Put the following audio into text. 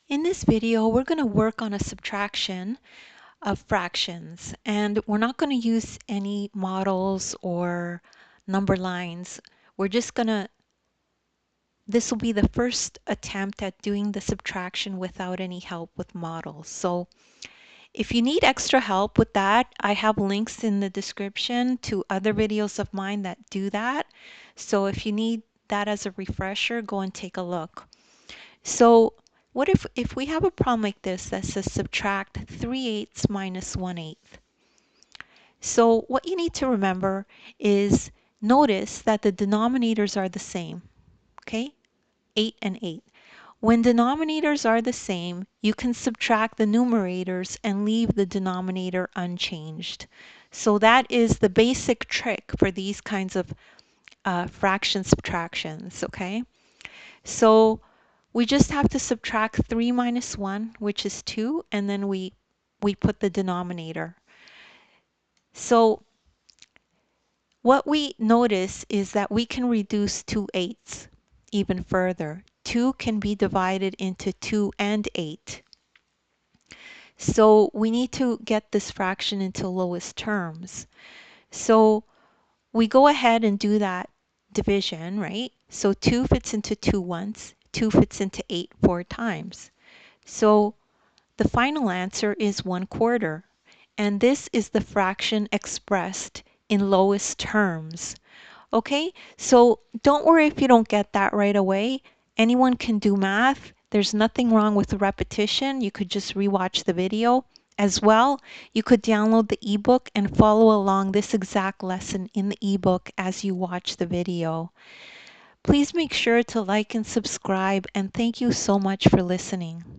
In this video, we're going to work on a subtraction of fractions, and we're not going to use any models or number lines. This will be the first attempt at doing the subtraction without any help with models. So if you need extra help with that, I have links in the description to other videos of mine that do that. So if you need that as a refresher, go and take a look. So what if we have a problem like this that says subtract 3/8 minus 1/8? So what you need to remember is notice that the denominators are the same, okay? 8 and 8. When denominators are the same, you can subtract the numerators and leave the denominator unchanged. So that is the basic trick for these kinds of fraction subtractions, okay? So we just have to subtract 3 minus 1, which is 2, and then we put the denominator. So what we notice is that we can reduce 2/8 even further. 2 can be divided into 2 and 8. So we need to get this fraction into lowest terms. So we go ahead and do that division, right? So 2 fits into 2 once, 2 fits into 8 4 times. So the final answer is 1/4, and this is the fraction expressed in lowest terms. Okay, so don't worry if you don't get that right away. Anyone can do math. There's nothing wrong with repetition. You could just rewatch the video. As well, you could download the ebook and follow along this exact lesson in the ebook as you watch the video. Please make sure to like and subscribe, and thank you so much for listening.